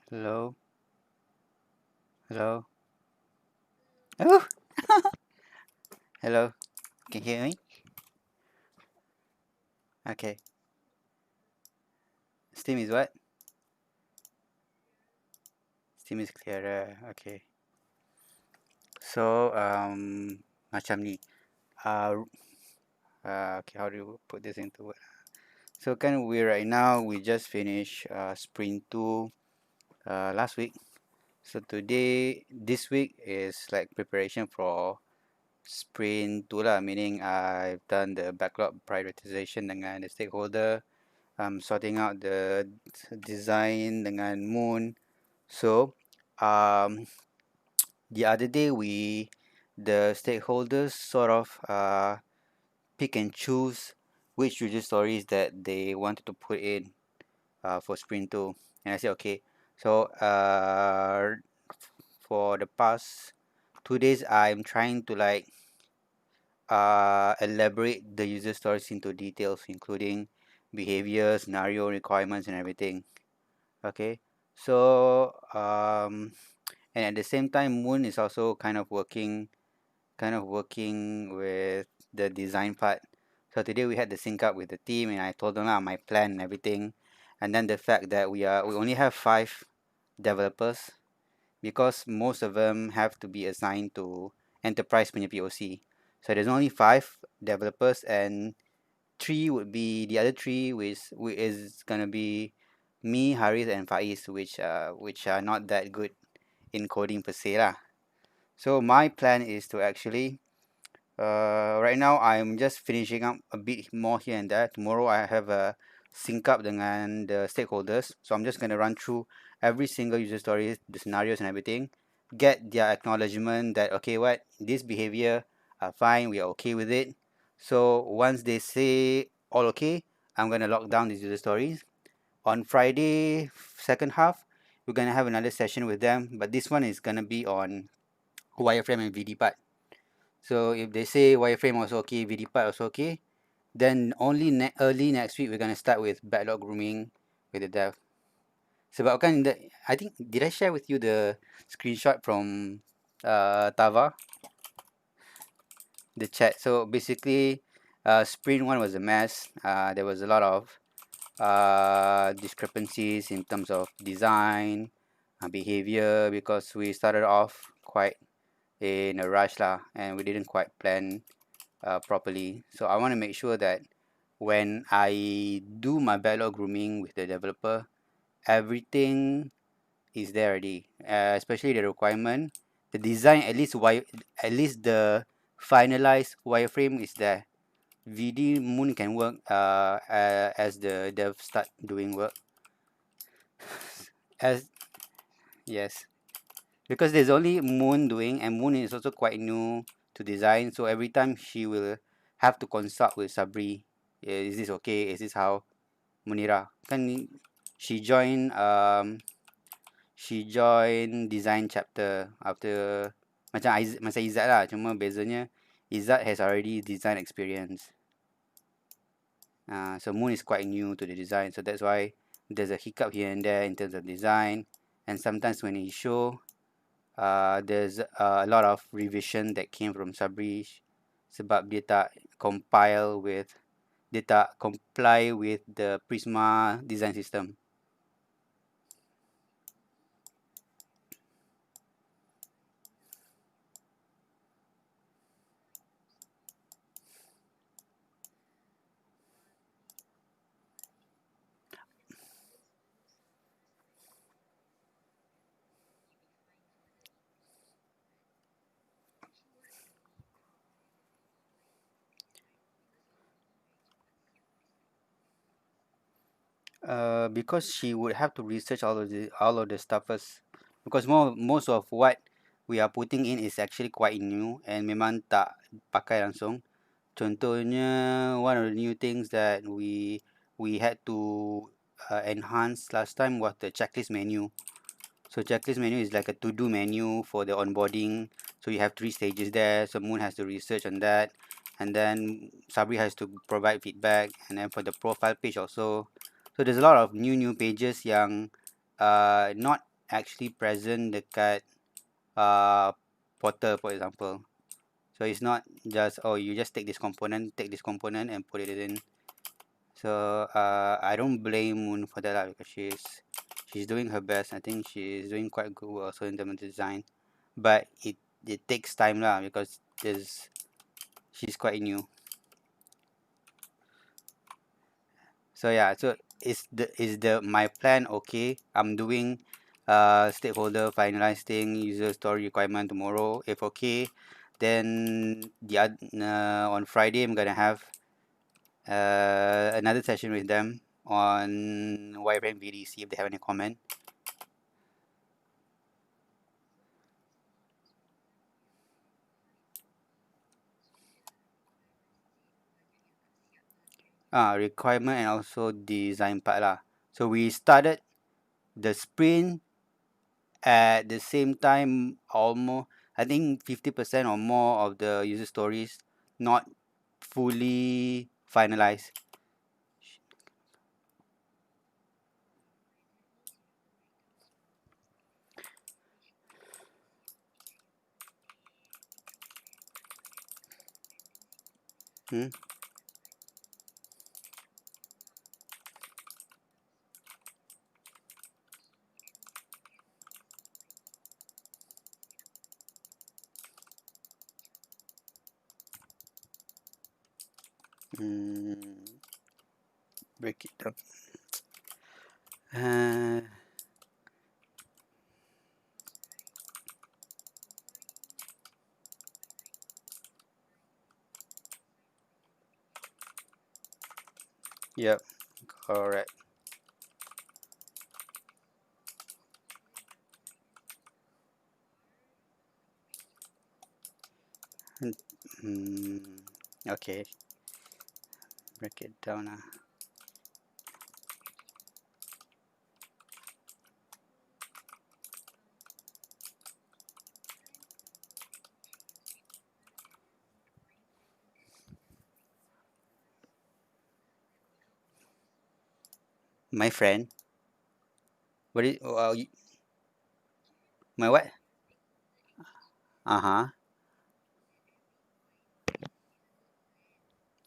Hello, hello. Oh, hello. Can you hear me? Okay. Steam is what? Steam is clearer. Okay. So macam ni. Uh, okay. How do you put this into word? So kan we right now we just finished sprint 2 last week. So today this week is like preparation for sprint 2 lah. Meaning I've done the backlog prioritization dengan the stakeholder. Sorting out the design dengan Moon. So, the other day the stakeholders sort of pick and choose which user stories that they wanted to put in for Sprint 2. And I said, okay. So, for the past 2 days, I'm trying to like elaborate the user stories into details, including behavior, scenario, requirements, and everything. Okay. So, and at the same time, Moon is also kind of working with the design part. So today we had the sync up with the team, and I told them my plan and everything, and then the fact that we only have 5 developers because most of them have to be assigned to enterprise punya POC. So there's only 5 developers, and three would be the other three, which is gonna be me, Haris, and Faiz, which are not that good in coding per se lah. So my plan is to actually right now I'm just finishing up a bit more here and there. Tomorrow I have a sync up dengan the stakeholders. So I'm just gonna run through every single user story, the scenarios and everything, get their acknowledgement that okay, what this behavior are fine, we are okay with it. So once they say all okay, I'm gonna lock down these user stories. On Friday, second half, we're gonna have another session with them, but this one is gonna be on wireframe and VD part. So if they say wireframe also okay, VD part also okay, then only early next week we're gonna start with backlog grooming with the dev. Sebab kan I think did I share with you the screenshot from Tava, the chat? So basically, sprint 1 was a mess. There was a lot of discrepancies in terms of design, behavior, because we started off quite in a rush lah, and we didn't quite plan properly. So I want to make sure that when I do my backlog grooming with the developer, everything is there already, especially the requirement, the design, at least the finalized wireframe is there. VD Moon can work as the dev start doing work. As yes, because there's only Moon doing, and Moon is also quite new to design, so every time she will have to consult with Sabri. Is this okay? Is this how? Munira kan she join design chapter after macam Izzat lah, cuma bezanya Izzat has already design experience. So Moon is quite new to the design, so that's why there's a hiccup here and there in terms of design, and sometimes when he show there's a lot of revision that came from Sabri sebab dia tak comply with the Prisma design system. Because she would have to research all of the stuff first. Because most of what we are putting in is actually quite new and memang tak pakai langsung. Contohnya, one of the new things that we had to enhance last time was the checklist menu. So checklist menu is like a to-do menu for the onboarding. So you have 3 stages there. So Moon has to research on that, and then Sabri has to provide feedback, and then for the profile page also. So there's a lot of new pages yang not actually present dekat uh, portal, for example. So it's not just, oh, you just take this component and put it in. So I don't blame Moon for that lah, because she's doing her best. I think she's doing quite good work also in terms of design, but it takes time lah, because she's quite new. So yeah, so is the my plan okay? I'm doing stakeholder finalizing user story requirement tomorrow. If okay, then on Friday I'm gonna have another session with them on wireframe VDC if they have any comment. Requirement and also design part lah. So we started the sprint at the same time, almost I think 50% or more of the user stories not fully finalized. Hmm? Mm, break it down. Uh, yep, correct. Mm, okay, break it down. My friend, what is my what? Uh huh.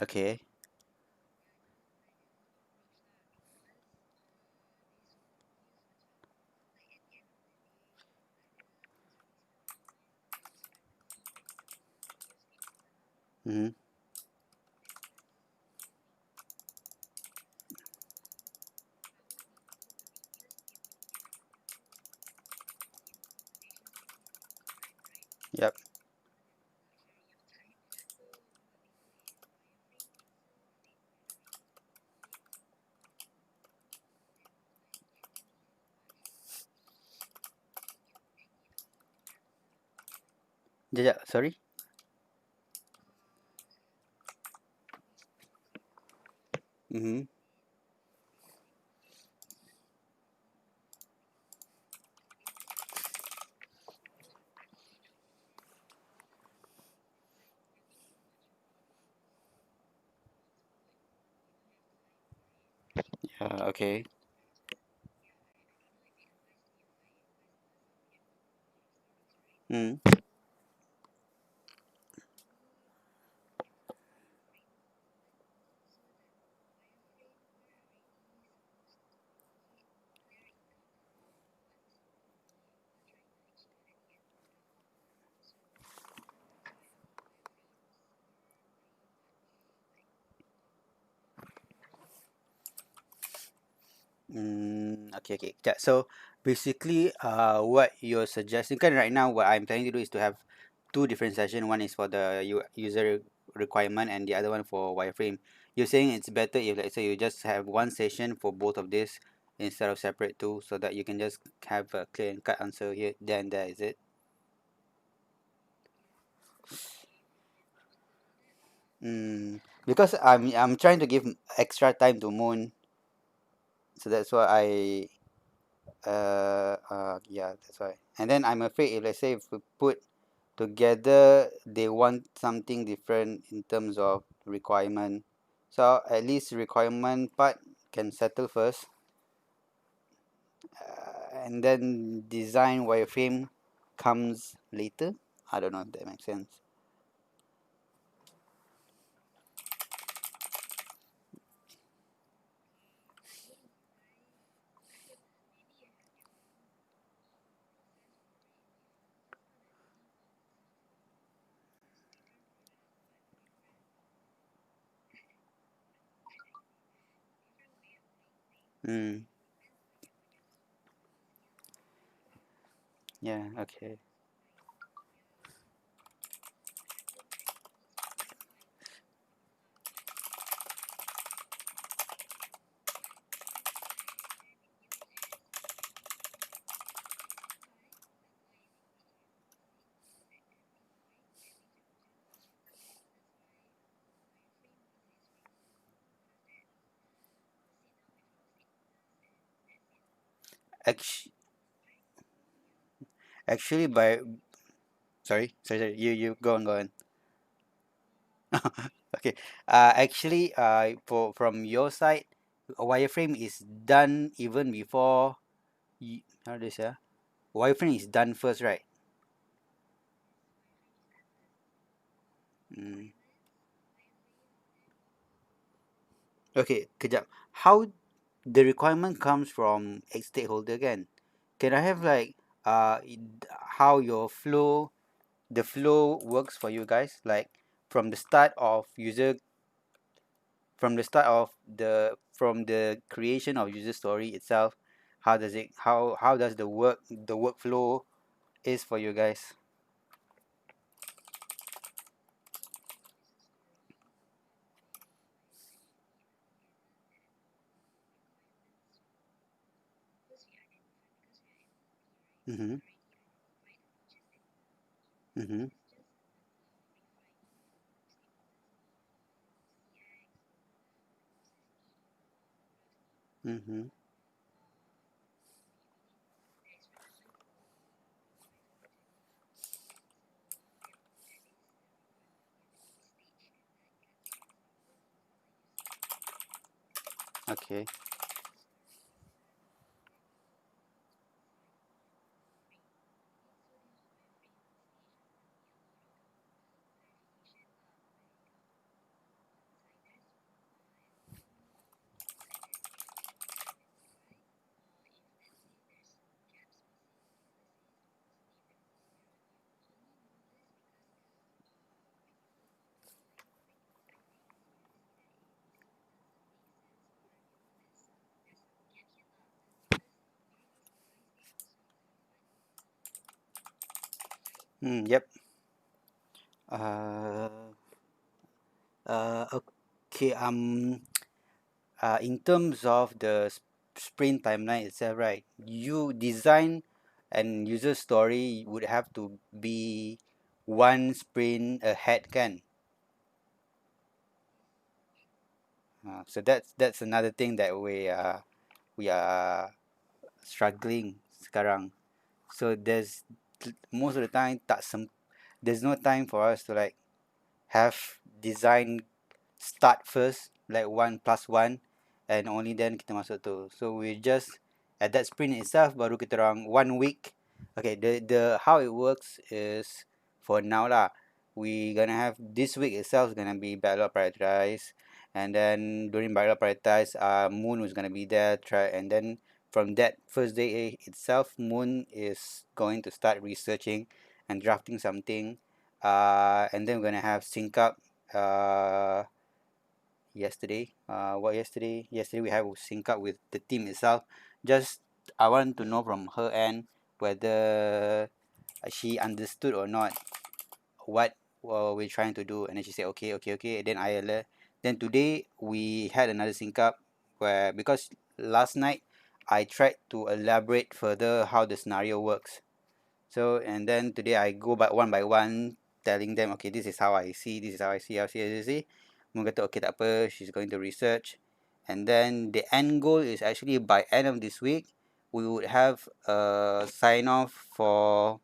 Okay. Mm-hmm. Yep. Yeah, sorry. Mm-hmm. Okay. Mm. Okay, okay. Yeah, so basically, what you're suggesting, kan right now, what I'm planning to do is to have two different sessions. One is for the user requirement and the other one for wireframe. You're saying it's better if, let's say, you just have one session for both of this instead of separate two, so that you can just have a clear and cut answer here, there, and there, is it? Because I'm trying to give extra time to Moon, so that's why yeah, that's why. And then I'm afraid, if let's say if we put together, they want something different in terms of requirement. So at least requirement part can settle first, and then design wireframe comes later. I don't know if that makes sense. Mm, yeah, okay. Actually, actually, by sorry, you go on, go on. Okay. Actually, for from your side, a wireframe is done even before how do you say? Wireframe is done first, right? Mm. Okay, kejap. How the requirement comes from a stakeholder again? Can I have like how your flow, the flow works for you guys? Like from the start of user, from the start of from the creation of user story itself, how does it how does the workflow is for you guys? Mm-hmm. Mm-hmm. Mm-hmm. Okay. Yep. uh okay. In terms of the sprint timeline itself, right? You design and user story would have to be one sprint ahead, can? So that's another thing that we are struggling sekarang. So most of the time there's no time for us to like have design start first, like 1+1, and only then kita masuk tu. So we just at that sprint itself baru kita orang 1 week. Okay, the how it works is for now lah. We gonna have this week itself is gonna be backlog prioritize, and then during backlog prioritize, Moon was gonna be there. Try and then from that first day itself, Moon is going to start researching and drafting something. And then we're gonna have sync up. Yesterday. What yesterday? Yesterday we have sync up with the team itself. Just I want to know from her end whether she understood or not what we're trying to do, and then she said okay, okay, okay. And then I alert. Then today we had another sync up where because last night I tried to elaborate further how the scenario works. So and then today I go by one, telling them okay, this is how I see, this is how I see, how I see, how I see. Mereka kata okay, tak apa, she's going to research. And then the end goal is actually by end of this week we would have a sign off for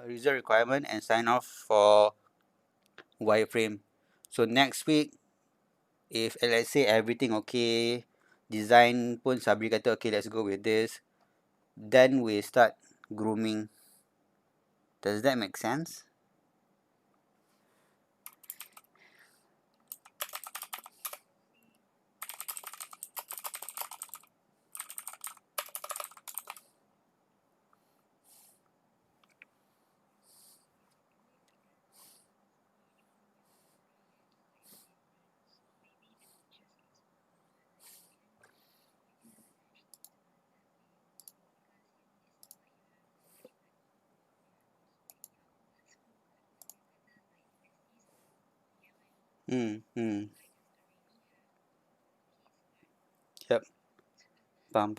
user requirement and sign off for wireframe. So next week, if let's say everything okay, design pun Sabri kata okay let's go with this, then we start grooming. Does that make sense? Hmm. Yep. Pam.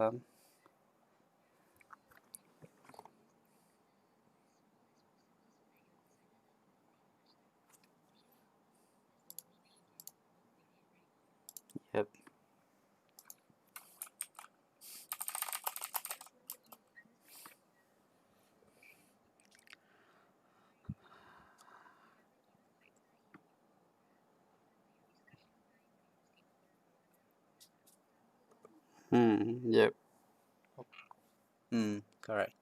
Yep. Yep. Correct.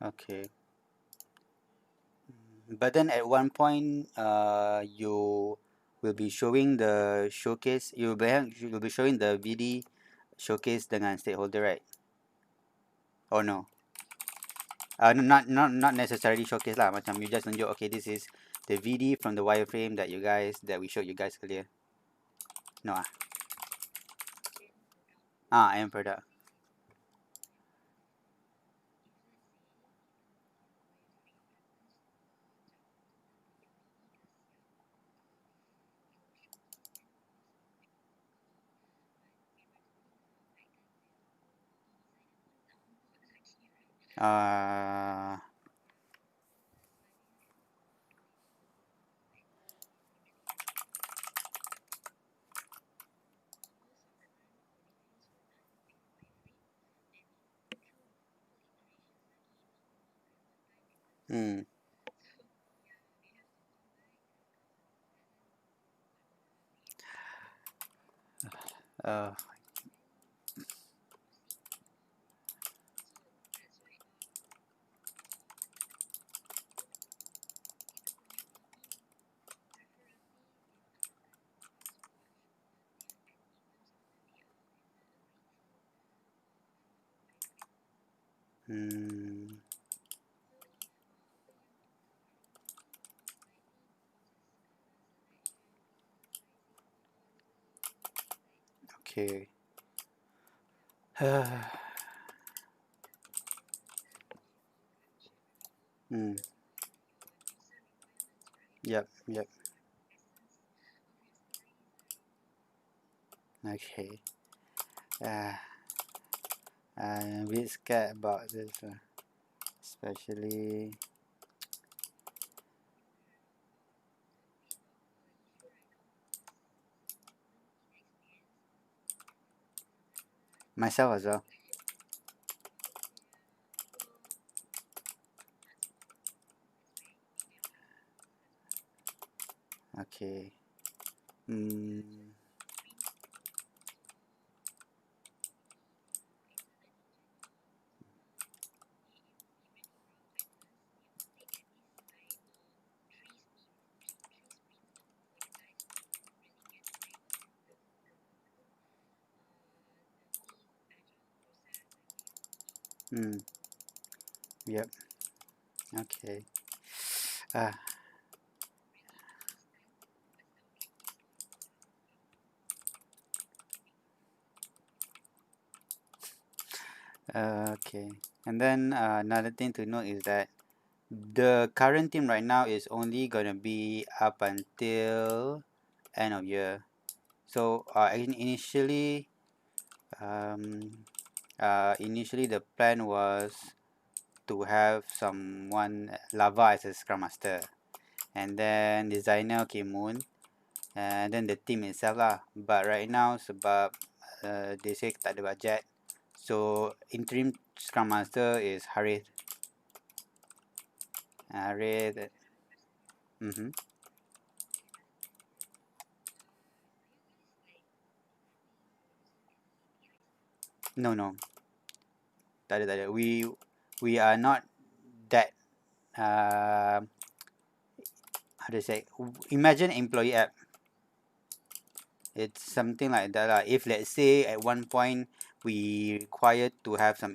Okay. But then at one point, you will be showing the showcase. You'll be showing the VD showcase dengan stakeholder, right? Or no? Not necessarily showcase lah. Macam you just tunjuk, okay, this is the VD from the wireframe that we showed you guys earlier. No ah. End product. Uh, hmm. Uh, hmm. Okay. Hmm. Yep. Yep. Okay. Uh, I'm a bit scared about this, especially myself as well. Okay. Hmm. Hmm. Yep. Okay. Ah. Okay. And then another thing to note is that the current team right now is only gonna be up until end of year. So um, initially the plan was to have someone Lava as a Scrum Master, and then designer, okay, Moon, and then the team itself lah. But right now sebab they say tak ada budget, so interim Scrum Master is Harith. Harith. Mm-hmm. No, no, tak ada, tak ada. We are not that how to say, imagine employee app. It's something like that lah. If let's say at one point we required to have some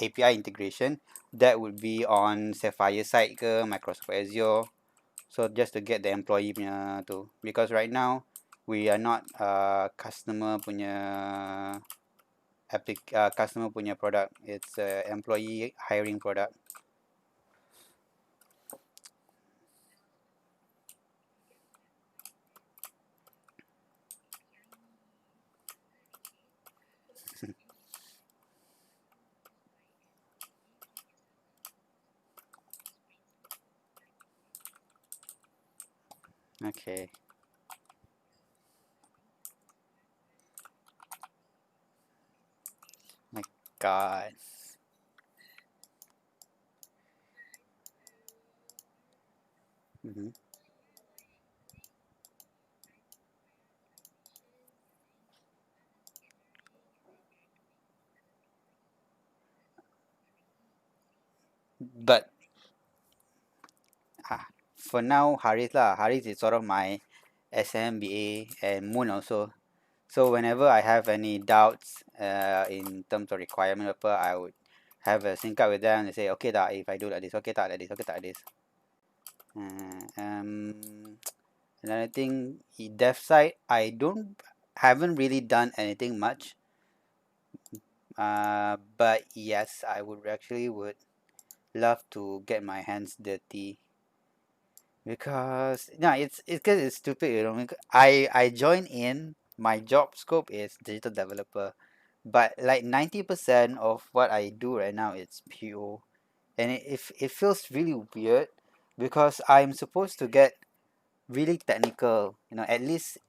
API integration, that would be on Sapphire side ke Microsoft Azure. So just to get the employee punya tu, because right now we are not customer punya customer punya product. It's a employee hiring product. Okay. My God. Mm-hmm. But for now, Haris lah. Haris is sort of my SMBA and Moon also. So whenever I have any doubts in terms of requirement apa, I would have a sync up with them and say, okay tak, if I do like this, okay tak like this, okay tak like this. Another thing, dev side, I haven't really done anything much. But yes, I would love to get my hands dirty because no, it's because it's stupid, you know. I join in, my job scope is digital developer, but like 90% of what I do right now is PO, and it feels really weird because I'm supposed to get really technical, you know. At least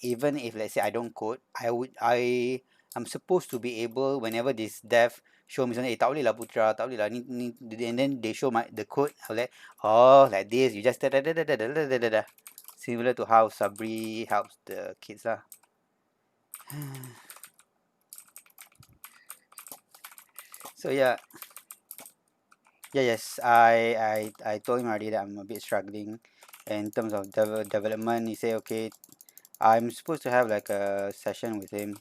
even if let's say I don't code, I'm supposed to be able, whenever this dev show me something, tak boleh lah Putra, tak boleh lah ni, and then they show my the code, I'm like, oh, like this, you just da da da da da da da da da da. Similar to how Sabri helps the kids lah. So yeah, yes, I told him already that I'm a bit struggling in terms of development. He say okay, I'm supposed to have like a session with him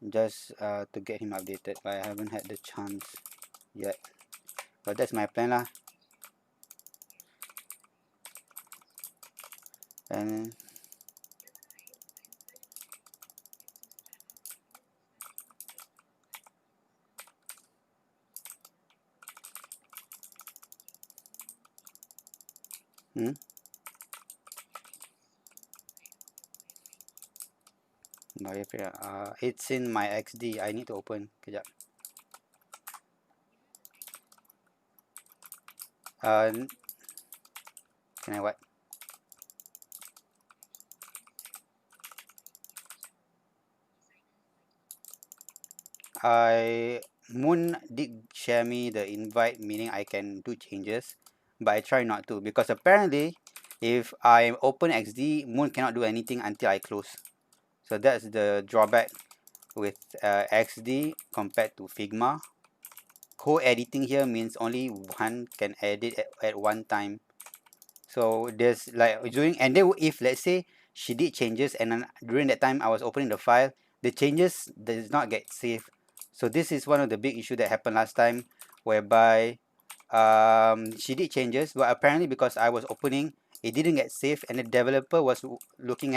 just to get him updated, but I haven't had the chance yet. But that's my plan lah. And hmm? It's in my XD. I need to open. Kejap. Can I what? I Moon did share me the invite, meaning I can do changes, but I try not to because apparently, if I open XD, Moon cannot do anything until I close. So that's the drawback with XD compared to Figma. Co-editing here means only one can edit at one time. So there's like doing, and then if let's say she did changes and then during that time I was opening the file, the changes does not get saved. So this is one of the big issue that happened last time, whereby she did changes, but apparently because I was opening, it didn't get saved, and the developer was looking at